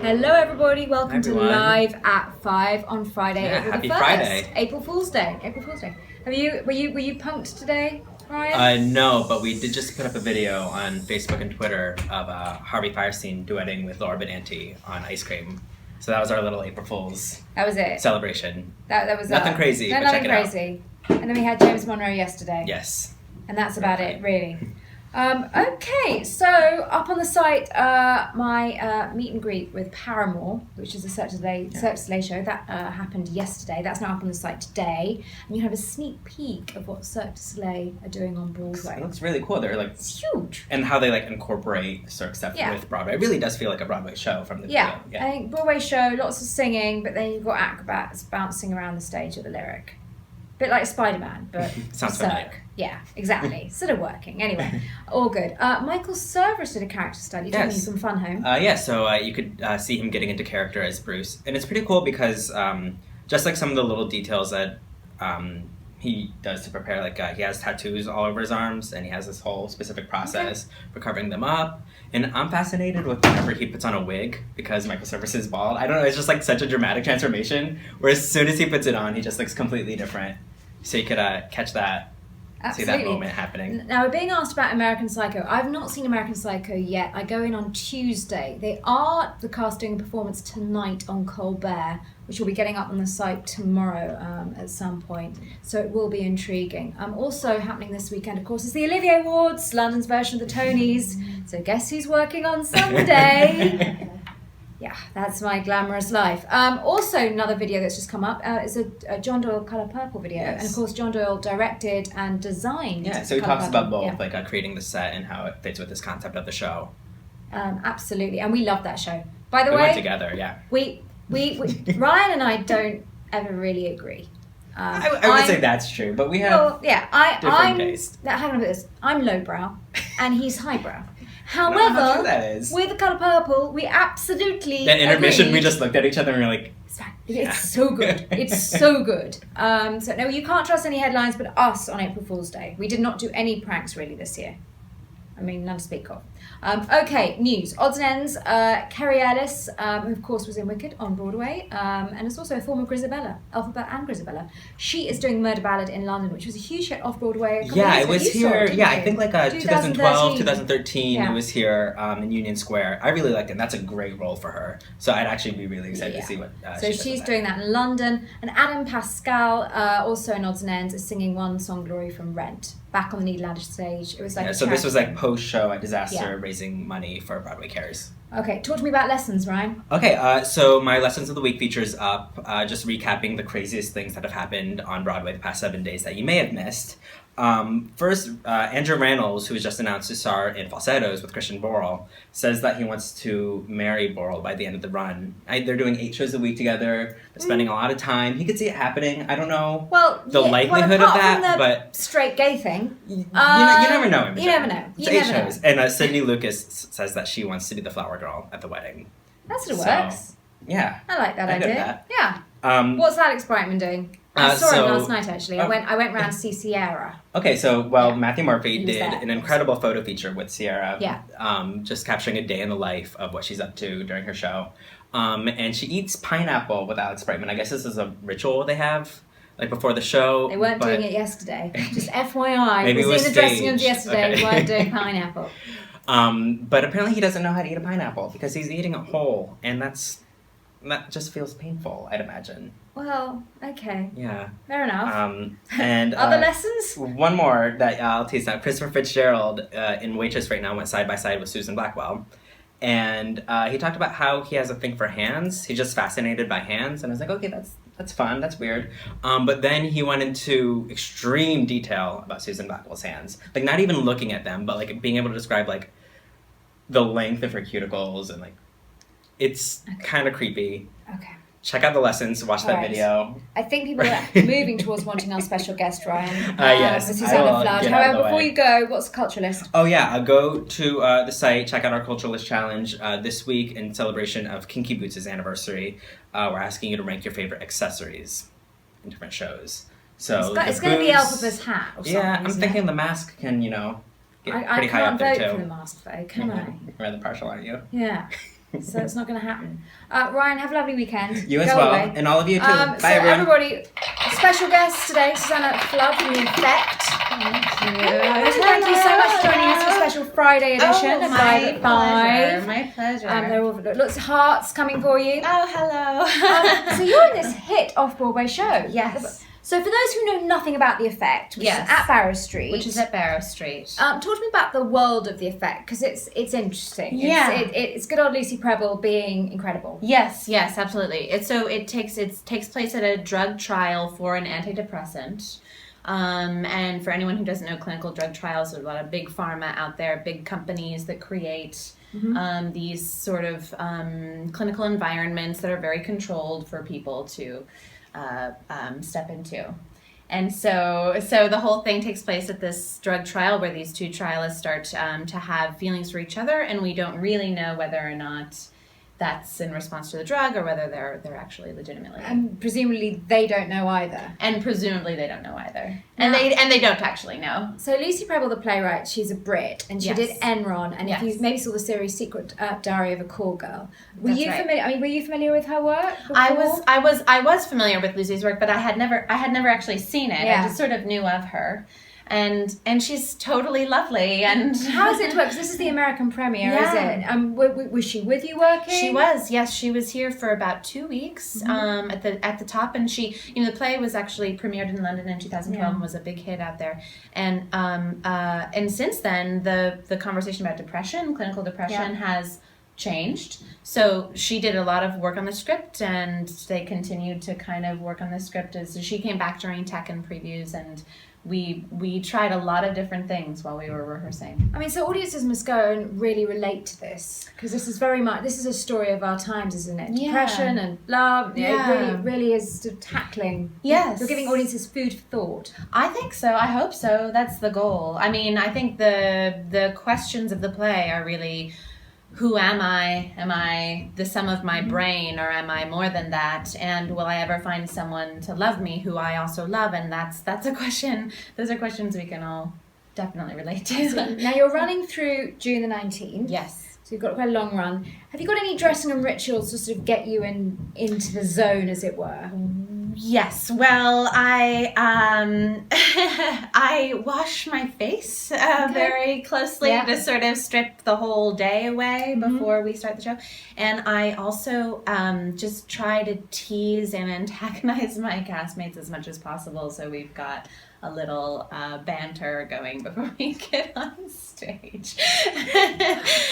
Hello, everybody. Welcome to everyone. Live at 5 on Friday, Yeah, April happy the 1st. Friday. April Fool's Day. April Fool's Day. Were you punked today, Ryan? No, but we did just put up a video on Facebook and Twitter of Harvey Fierstein duetting with Laura Benanti on ice cream. So that was our little April Fool's That was it. celebration. That was Nothing crazy, No, but nothing check it out. crazy. And then we had James Monroe yesterday. Yes. And that's about it, really. Okay, so up on the site, my meet and greet with Paramore, which is a Cirque du Soleil show, that happened yesterday. That's now up on the site today. And you have a sneak peek of what Cirque du Soleil are doing on Broadway. It looks really cool. They're like, It's huge. and how they like incorporate Cirque stuff with Broadway. It really does feel like a Broadway show from the video. I think Broadway show, lots of singing, but then you've got acrobats bouncing around the stage at the lyric. Bit like Spider-Man, but Sounds Cirque. familiar. Yeah, exactly. Sort of working. Anyway, all good. Michael Cerverus did a character study, didn't you, from Fun Home? So you could see him getting into character as Bruce. And it's pretty cool because just like some of the little details that he does to prepare, like he has tattoos all over his arms and he has this whole specific process for covering them up. And I'm fascinated with whenever he puts on a wig because Michael Cerverus is bald. I don't know, it's just like such a dramatic transformation where as soon as he puts it on, he just looks completely different. So you could catch that. Absolutely. See that moment happening. Now, we're being asked about American Psycho. I've not seen American Psycho yet. I go in on Tuesday. They are the cast doing a performance tonight on Colbert, which will be getting up on the site tomorrow at some point. So it will be intriguing. Also happening this weekend, of course, is the Olivier Awards, London's version of the Tonys. So guess who's working on Sunday? Yeah, that's my glamorous life. Also, another video that's just come up is a John Doyle Colour Purple video. Yes. And of course, John Doyle directed and designed. Yeah, so he Colour talks Purple. about both, Yeah. like creating the set and how it fits with this concept of the show. Absolutely, and we love that show. By the We way, went together, yeah. we Ryan and I don't ever really agree. I would say that's true, but we have different taste. Hang on a bit. I'm lowbrow, and he's highbrow. I don't know how However, true that is. with the Colour Purple, we absolutely That intermission, agreed. we just looked at each other and we were like, It's so good. It's so good. So no, you can't trust any headlines but us on April Fool's Day. We did not do any pranks really this year. I mean, none to speak of. Okay, news. Odds and ends. Kerry Ellis, who of course was in Wicked on Broadway, and is also a former Grisabella, Alphabet and Grisabella. She is doing Murder Ballad in London, which was a huge hit off Broadway. it was here. I I think like 2012, 2013, it was here in Union Square. I really liked it. And that's a great role for her. So I'd actually be really excited to see what So she's doing that in London. And Adam Pascal, also in Odds and Ends, is singing One Song Glory from Rent. Back on the Nederlander stage. It was like so this was like post-show a disaster, Yeah. raising money for Broadway Cares. Okay, talk to me about lessons, Ryan. Okay, so my Lessons of the Week features up, just recapping the craziest things that have happened on Broadway the past 7 days that you may have missed. First, Andrew Rannells, who was just announced to star in Falsettos with Christian Borle, says that he wants to marry Borle by the end of the run. They're doing 8 shows a week together. They're spending a lot of time. He could see it happening. I don't know the likelihood of that, but straight gay thing. You never know. You never know. It's 8 shows. And Sydney Lucas says that she wants to be the flower girl at the wedding. That sort of works. Yeah. I like that I get idea. that. Yeah. What's Alex Brightman doing? I saw him last night, actually. I went round to see Sierra. Okay, so, Matthew Murphy did an incredible photo feature with Sierra. Yeah. Just capturing a day in the life of what she's up to during her show. And she eats pineapple with Alex Brightman. I guess this is a ritual they have, like before the show. They weren't doing it yesterday. Just FYI. Maybe it was in the dressing rooms staged. yesterday. Okay. We weren't doing pineapple. But apparently he doesn't know how to eat a pineapple because he's eating it whole. And that just feels painful, I'd imagine. Well, okay. Yeah. Fair enough. And Other lessons? One more that I'll tease out. Christopher Fitzgerald in Waitress right now went side by side with Susan Blackwell. And he talked about how he has a thing for hands. He's just fascinated by hands. And I was like, okay, that's fun. That's weird. But then he went into extreme detail about Susan Blackwell's hands. Like, not even looking at them, but, like, being able to describe, like, the length of her cuticles. And, like, it's kind of creepy. Okay. Check out the lessons. Watch that video. I think people are moving towards wanting our special guest, Ryan. Yes. Susannah Flood. However, before you go, what's the culture list? Oh, yeah. Go to the site. Check out our culture list challenge this week in celebration of Kinky Boots' anniversary. We're asking you to rank your favorite accessories in different shows. So it's going to be Elphaba's hat or something. Yeah, I'm thinking the mask can, get pretty high up there, too. I can't vote for the mask, though, can I? You're rather partial, aren't you? Yeah. So it's not going to happen. Ryan, have a lovely weekend. You as Go well. away. And all of you too. Bye, so everyone. everybody, special guest today, Susannah Flood from the EFFECT. Thank you so much for joining us for a special Friday edition of Live at 5. My pleasure. There are lots of hearts coming for you. Oh, hello. So you're in this hit off-Broadway show. Yes. So for those who know nothing about the EFFECT, which Yes. is at Barrow Street. Which is at Barrow Street. Talk to me about the world of the EFFECT, because it's interesting. Yeah. It's good old Lucy Prebble being incredible. Yes, absolutely. It takes place at a drug trial for an antidepressant. And for anyone who doesn't know clinical drug trials, there's a lot of big pharma out there, big companies that create these sort of clinical environments that are very controlled for people to step into. And so the whole thing takes place at this drug trial where these two trialists start to have feelings for each other, and we don't really know whether or not that's in response to the drug or whether they're actually legitimately. And presumably they don't know either. And presumably they don't know either. And they don't actually know. So Lucy Prebble, the playwright, she's a Brit, and she did Enron. And if you maybe saw the series Secret Diary of a Call Girl, were you familiar? I mean, were you familiar with her work before? I was familiar with Lucy's work, but I had never actually seen it. Yeah. I just sort of knew of her. And she's totally lovely. And how does it work? 'Cause this is the American premiere, is it? Was she with you working? She was, yes. She was here for about 2 weeks at the top, and she, the play was actually premiered in London in 2012 and was a big hit out there. And since then, the conversation about depression, clinical depression, has changed. So she did a lot of work on the script, and they continued to kind of work on the script as she came back during tech and previews, and we tried a lot of different things while we were rehearsing. I mean, so audiences must go and really relate to this, because this is a story of our times, isn't it? Depression and love. It really is sort of tackling. Yes. You're giving audiences food for thought. I think so. I hope so. That's the goal. I mean, I think the questions of the play are really, who am I? Am I the sum of my brain, or am I more than that? And will I ever find someone to love me who I also love? And that's a question. Those are questions we can all definitely relate to. Now you're running through June the 19th. Yes. So you've got quite a long run. Have you got any dressing room rituals to sort of get you into the zone, as it were? Yes. Well, I I wash my face very closely to sort of strip the whole day away before we start the show, and I also just try to tease and antagonize my castmates as much as possible. So we've got a little banter going before we get on stage.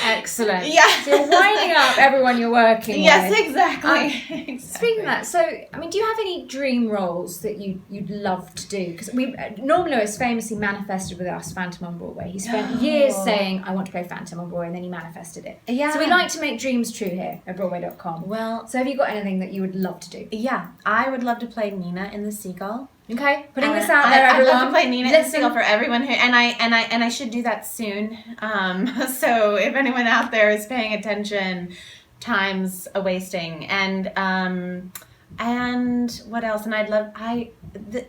Excellent. Yeah. So you're winding up everyone you're working with. Yes, exactly. Speaking of that, so, I mean, do you have any dream roles that you'd love to do? Because Norman Lewis famously manifested with us Phantom on Broadway. He spent years saying, I want to play Phantom on Broadway, and then he manifested it. Yeah. So we like to make dreams true here at Broadway.com. Well, so have you got anything that you would love to do? Yeah, I would love to play Nina in The Seagull. Okay, putting this out there, everyone. I'd love to play Nina in The Seagull for everyone who, and I should do that soon. So if anyone out there is paying attention, time's a wasting. And what else? And I'd love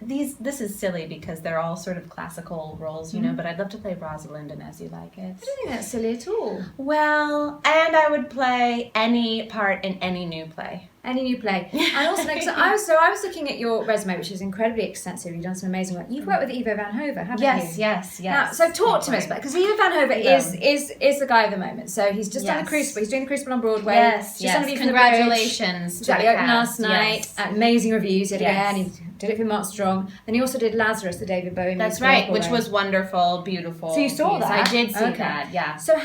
this is silly because they're all sort of classical roles, but I'd love to play Rosalind in As You Like It. I don't think that's silly at all. Well, and I would play any part in any new play. Any new play. And also, I was looking at your resume, which is incredibly extensive. You've done some amazing work. You've worked with Ivo van Hove, haven't you? Yes. Now, so talk to me about, because Ivo van Hove is the guy of the moment. So he's just done the Crucible. He's doing the Crucible on Broadway. Yes. Congratulations. Exactly, opened last night. Yes. Amazing reviews. Did it again. He did it for Mark Strong. Then he also did Lazarus, the David Bowie. That's right, which was wonderful, beautiful. So you saw that? I did see that. Yeah. So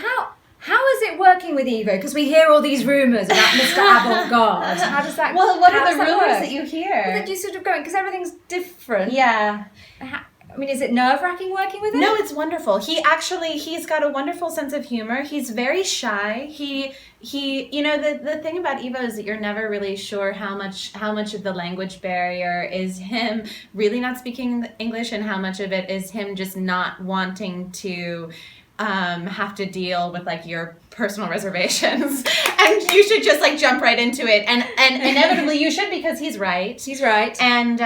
how is it working with Ivo? Because we hear all these rumours about Mr. Avant-Garde. How does that Well, what are the rumours that you hear? Well, that you sort of going, because everything's different. Yeah. I mean, is it nerve-wracking working with him? No, it's wonderful. He's got a wonderful sense of humor. He's very shy. He the thing about Ivo is that you're never really sure how much of the language barrier is him really not speaking English and how much of it is him just not wanting to have to deal with like your personal reservations, and you should just like jump right into it, and inevitably you should, because he's right. He's right. And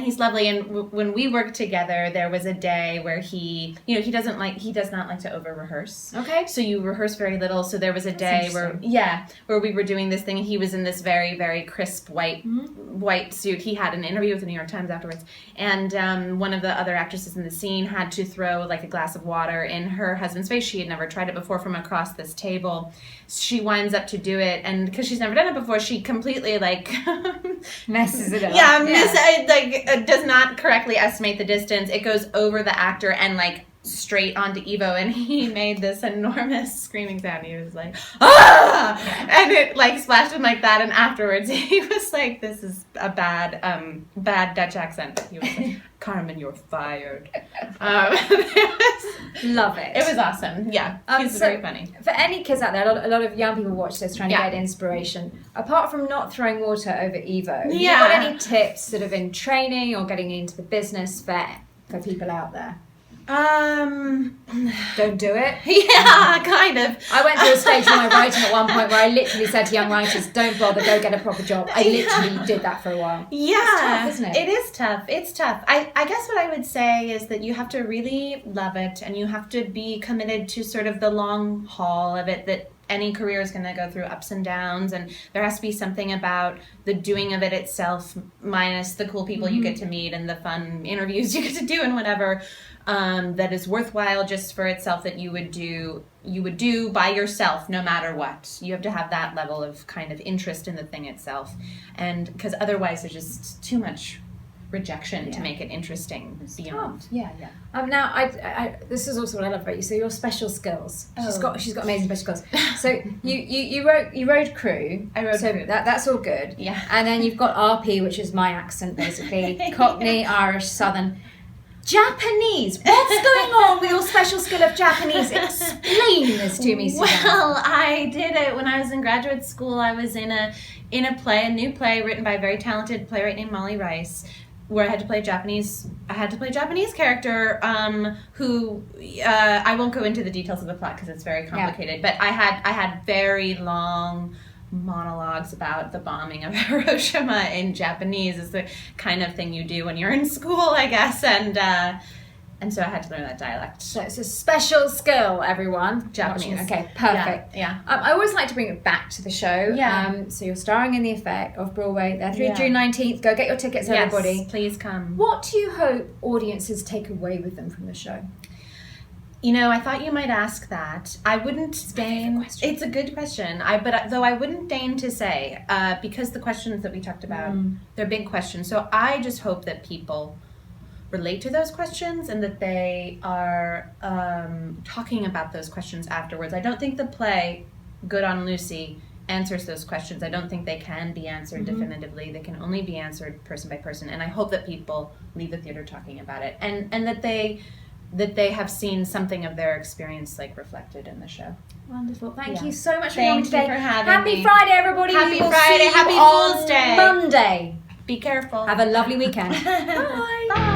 he's lovely. And when we worked together, there was a day where he does not like to over rehearse. Okay. So you rehearse very little. So there was a day where we were doing this thing, and he was in this very, very crisp white suit. He had an interview with the New York Times afterwards, and one of the other actresses in the scene had to throw like a glass of water in her husband's face. She had never tried it before, from across this table. She winds up to do it, and because she's never done it before, she completely like messes it up. Does not correctly estimate the distance. It goes over the actor and like straight onto Evo, and he made this enormous screaming sound. He was like, ah! And it like splashed him like that, and afterwards he was like, this is a bad Dutch accent. He was like, Carmen, you're fired. Love it. It was awesome. Yeah, he's very funny. For any kids out there, a lot of young people watch this trying to get inspiration. Apart from not throwing water over Evo, have you got any tips sort of in training or getting into the business for people out there? Don't do it. Yeah, kind of. I went through a stage in my writing at one point where I literally said to young writers, don't bother, go get a proper job. I literally did that for a while. Yeah. It's tough, isn't it? It is tough. It's tough. I guess what I would say is that you have to really love it, and you have to be committed to sort of the long haul of it, that any career is going to go through ups and downs, and there has to be something about the doing of it itself, minus the cool people you get to meet and the fun interviews you get to do and whatever, that is worthwhile just for itself, that you would do by yourself no matter what. You have to have that level of kind of interest in the thing itself, and because otherwise there's just too much rejection to make it interesting beyond. Yeah. Now, I this is also what I love about you. So your special skills. She's got amazing special skills. So you rode crew. I rode crew. That's all good. Yeah. And then you've got RP, which is my accent basically, Cockney, Irish, Southern. Japanese. What's going on with your special skill of Japanese? Explain this to me, Susanna. Well, I did it when I was in graduate school. I was in a new play written by a very talented playwright named Molly Rice, where I had to play a Japanese character who I won't go into the details of the plot because it's very complicated. But I had very long monologues about the bombing of Hiroshima in Japanese. Is the kind of thing you do when you're in school, I guess, and so I had to learn that dialect. So it's a special skill, everyone. Japanese. Okay, perfect. Yeah. I always like to bring it back to the show. Yeah. So you're starring in The Effect off Broadway. They're through June 19th. Go get your tickets, everybody. Yes, please come. What do you hope audiences take away with them from the show? You know, I thought you might ask that. I wouldn't deign. It's a good question. Though I wouldn't deign to say, because the questions that we talked about, they're big questions. So I just hope that people relate to those questions, and that they are talking about those questions afterwards. I don't think the play Good on Lucy answers those questions. I don't think they can be answered definitively. They can only be answered person by person. And I hope that people leave the theater talking about it, and that they have seen something of their experience like reflected in the show. Wonderful. Thank you so much for coming today. Thank you for having Happy me. Friday, everybody. Happy We will Friday. see you Happy on Fool's Day. Monday. Be careful. Have a lovely weekend. Bye. Bye.